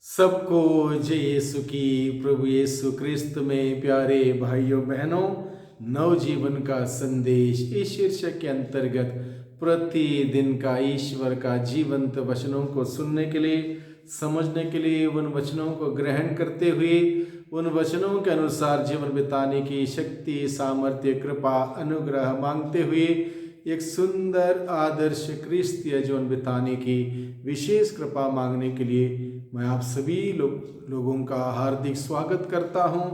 सबको जय यीशु की। प्रभु यीशु क्रिस्त में प्यारे भाइयों बहनों, नवजीवन का संदेश इस शीर्षक के अंतर्गत प्रतिदिन का ईश्वर का जीवंत वचनों को सुनने के लिए, समझने के लिए, उन वचनों को ग्रहण करते हुए उन वचनों के अनुसार जीवन बिताने की शक्ति, सामर्थ्य, कृपा, अनुग्रह मांगते हुए एक सुंदर आदर्श क्रिस्तीय जीवन बिताने की विशेष कृपा मांगने के लिए मैं आप सभी लोगों का हार्दिक स्वागत करता हूं।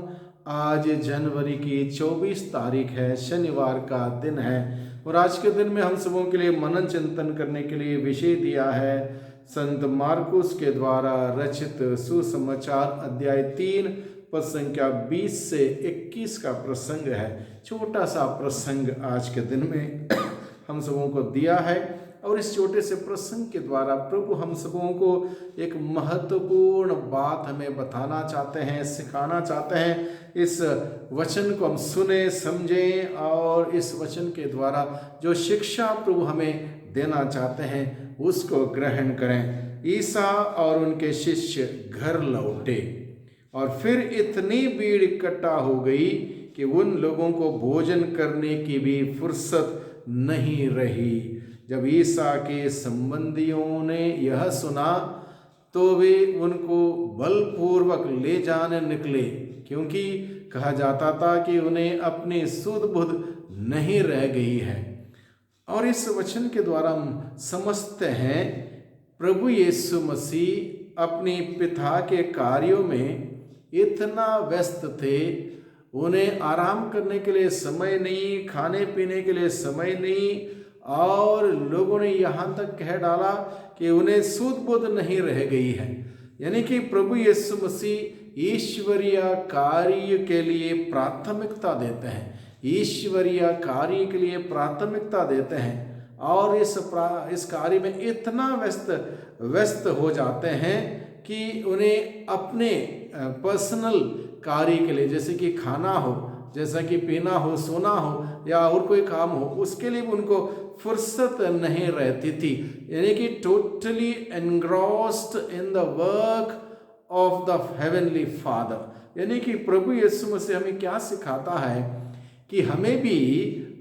आज जनवरी की 24 तारीख है, शनिवार का दिन है और आज के दिन में हम सबों के लिए मनन चिंतन करने के लिए विषय दिया है संत मार्कुस के द्वारा रचित सुसमाचार अध्याय 3 पद संख्या 20 से 21 का प्रसंग है। छोटा सा प्रसंग आज के दिन में हम सबों को दिया है और इस छोटे से प्रसंग के द्वारा प्रभु हम सबों को एक महत्वपूर्ण बात हमें बताना चाहते हैं, सिखाना चाहते हैं। इस वचन को हम सुने, समझें और इस वचन के द्वारा जो शिक्षा प्रभु हमें देना चाहते हैं उसको ग्रहण करें। ईसा और उनके शिष्य घर लौटे और फिर इतनी भीड़ इकट्ठा हो गई कि उन लोगों को भोजन करने की भी फुर्सत नहीं रही। जब ईसा के संबंधियों ने यह सुना तो वे उनको बलपूर्वक ले जाने निकले, क्योंकि कहा जाता था कि उन्हें अपनी सुध बुध नहीं रह गई है। और इस वचन के द्वारा हम समझते हैं प्रभु यीशु मसीह अपने पिता के कार्यों में इतना व्यस्त थे, उन्हें आराम करने के लिए समय नहीं, खाने पीने के लिए समय नहीं, और लोगों ने यहाँ तक कह डाला कि उन्हें सुध बुध नहीं रह गई है। यानी कि प्रभु यीशु मसीह ईश्वरीय कार्य के लिए प्राथमिकता देते हैं, ईश्वरीय कार्य के लिए प्राथमिकता देते हैं और इस कार्य में इतना व्यस्त हो जाते हैं कि उन्हें अपने पर्सनल कार्य के लिए, जैसे कि खाना हो, जैसा कि पीना हो, सोना हो या और कोई काम हो, उसके लिए उनको फुर्सत नहीं रहती थी। यानी कि totally engrossed in the work of the heavenly father. यानी कि प्रभु यीशु मसीह हमें क्या सिखाता है कि हमें भी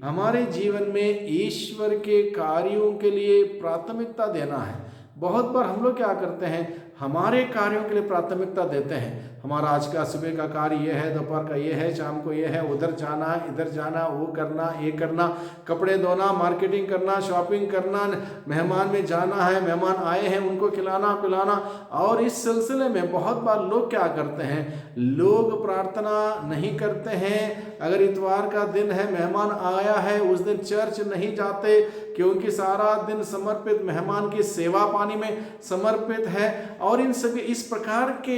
हमारे जीवन में ईश्वर के कार्यों के लिए प्राथमिकता देना है। बहुत बार हम लोग क्या करते हैं, हमारे कार्यों के लिए प्राथमिकता देते हैं। हमारा आज का सुबह का कार्य ये है, दोपहर का ये है, शाम को ये है, उधर जाना, इधर जाना, वो करना, ये करना, कपड़े धोना, मार्केटिंग करना, शॉपिंग करना, मेहमान में जाना है, मेहमान आए हैं उनको खिलाना पिलाना। और इस सिलसिले में बहुत बार लोग क्या करते हैं, लोग प्रार्थना नहीं करते हैं। अगर इतवार का दिन है, मेहमान आया है, उस दिन चर्च नहीं जाते, क्योंकि सारा दिन समर्पित मेहमान की सेवा पानी में समर्पित है। और इन सभी इस प्रकार के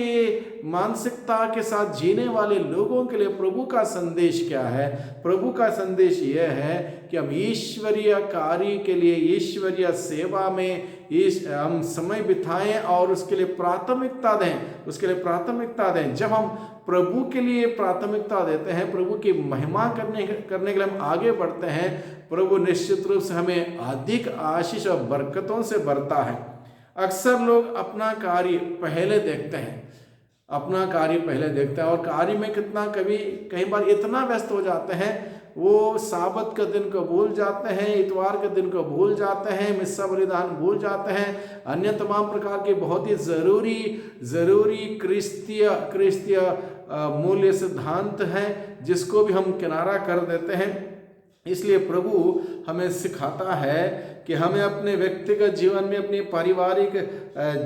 मानसिकता के साथ जीने वाले लोगों के लिए प्रभु का संदेश क्या है? प्रभु का संदेश यह है कि हम ईश्वरीय कार्य के लिए, ईश्वरीय सेवा में हम समय बिताएं और उसके लिए प्राथमिकता दें। जब हम प्रभु के लिए प्राथमिकता देते हैं, प्रभु की महिमा करने के लिए हम आगे बढ़ते हैं, प्रभु निश्चित रूप से हमें अधिक आशीष और बरकतों से भरता है। अक्सर लोग अपना कार्य पहले देखते हैं और कार्य में कई बार इतना व्यस्त हो जाते हैं, वो साबत का दिन को भूल जाते हैं, इतवार के दिन को भूल जाते हैं, मिस्सा बलिदान भूल जाते हैं, अन्य तमाम प्रकार के बहुत ही ज़रूरी क्रिस्तीय मूल्य सिद्धांत हैं जिसको भी हम किनारा कर देते हैं। इसलिए प्रभु हमें सिखाता है कि हमें अपने व्यक्तिगत जीवन में, अपने पारिवारिक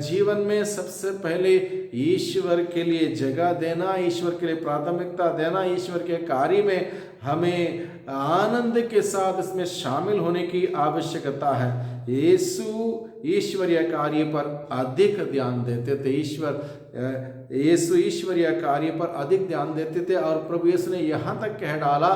जीवन में सबसे पहले ईश्वर के लिए जगह देना, ईश्वर के लिए प्राथमिकता देना, ईश्वर के कार्य में हमें आनंद के साथ इसमें शामिल होने की आवश्यकता है। ईश्वरीय कार्य पर अधिक ध्यान देते थे, ईश्वरीय कार्य पर अधिक ध्यान देते थे। और प्रभु यीशु ने यहाँ तक कह डाला,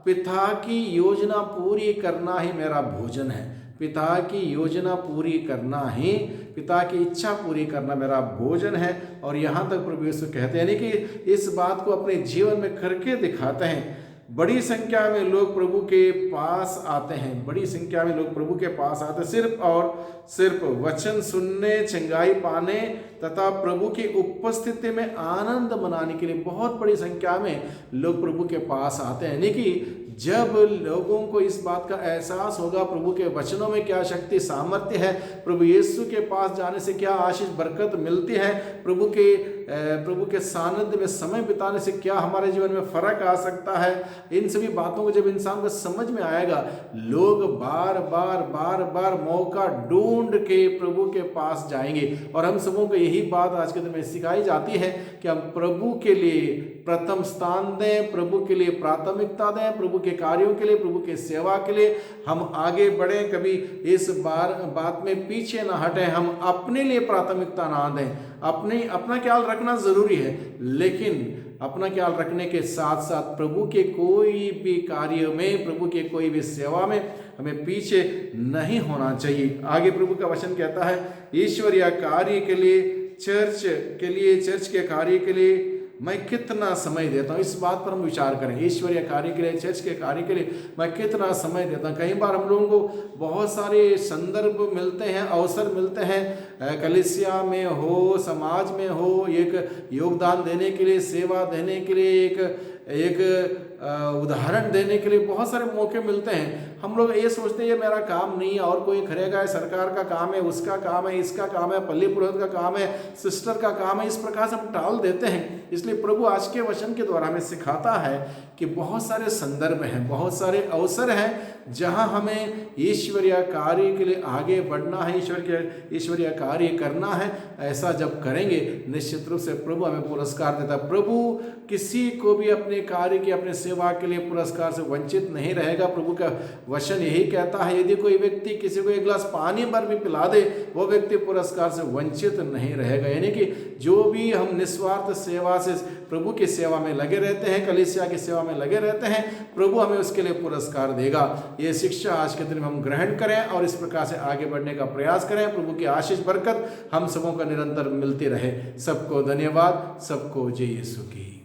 पिता की योजना पूरी करना ही मेरा भोजन है। पिता की योजना पूरी करना ही, पिता की इच्छा पूरी करना मेरा भोजन है। और यहाँ तक प्रभु यीशु कहते हैं, यानी कि इस बात को अपने जीवन में करके दिखाते हैं। बड़ी संख्या में लोग प्रभु के पास आते हैं, बड़ी संख्या में लोग प्रभु के पास आते हैं सिर्फ और सिर्फ वचन सुनने, चंगाई पाने तथा प्रभु की उपस्थिति में आनंद मनाने के लिए बहुत बड़ी संख्या में लोग प्रभु के पास आते हैं। यानी कि जब लोगों को इस बात का एहसास होगा प्रभु के वचनों में क्या शक्ति सामर्थ्य है, प्रभु यीशु के पास जाने से क्या आशीष बरकत मिलती है, प्रभु के सानिध्य में समय बिताने से क्या हमारे जीवन में फर्क आ सकता है, इन सभी बातों को जब इंसान को समझ में आएगा, लोग बार बार मौका ढूंढ के प्रभु के पास जाएंगे। और हम सबों को यही बात आज के दिन में सिखाई जाती है कि हम प्रभु के लिए प्रथम स्थान दें, प्रभु के लिए प्राथमिकता दें, प्रभु के कार्यों के लिए, प्रभु के सेवा के लिए हम आगे बढ़ें, कभी इस बात में पीछे ना हटें, हम अपने लिए प्राथमिकता ना दें। अपना ख्याल रखना जरूरी है, लेकिन अपना ख्याल रखने के साथ साथ प्रभु के कोई भी कार्य में, प्रभु के कोई भी सेवा में हमें पीछे नहीं होना चाहिए। आगे प्रभु का वचन कहता है, ईश्वरीय कार्य के लिए, चर्च के कार्य के लिए मैं कितना समय देता हूँ। इस बात पर हम विचार करें, ईश्वरीय कार्य के लिए, चर्च के कार्य के लिए मैं कितना समय देता हूँ। कई बार हम लोगों को बहुत सारे संदर्भ मिलते हैं, अवसर मिलते हैं, कलीसिया में हो, समाज में हो, एक योगदान देने के लिए, सेवा देने के लिए, एक उदाहरण देने के लिए बहुत सारे मौके मिलते हैं। हम लोग ये सोचते हैं ये मेरा काम नहीं है, और कोई करेगा, सरकार का काम है, उसका काम है, इसका काम है, पल्ली पुरोहित का काम है, सिस्टर का काम है, इस प्रकार से हम टाल देते हैं। इसलिए प्रभु आज के वचन के द्वारा हमें सिखाता है कि बहुत सारे संदर्भ हैं, बहुत सारे अवसर हैं जहां हमें ईश्वरीय कार्य के लिए आगे बढ़ना है, ईश्वरीय कार्य करना है। ऐसा जब करेंगे निश्चित रूप से प्रभु हमें पुरस्कार देता है। प्रभु किसी को भी अपने कार्य की, अपने सेवा के लिए पुरस्कार से वंचित नहीं रहेगा। प्रभु का वचन यही कहता है, यदि कोई व्यक्ति किसी को एक गिलास पानी भर भी पिला दे, वो व्यक्ति पुरस्कार से वंचित नहीं रहेगा। यानी कि जो भी हम निस्वार्थ सेवा से प्रभु की सेवा में लगे रहते हैं, कलीसिया की सेवा में लगे रहते हैं, प्रभु हमें उसके लिए पुरस्कार देगा। ये शिक्षा आज के दिन में हम ग्रहण करें और इस प्रकार से आगे बढ़ने का प्रयास करें। प्रभु की आशीष बरकत हम सबों का निरंतर मिलती रहे। सबको धन्यवाद, सबको जय यीशु की।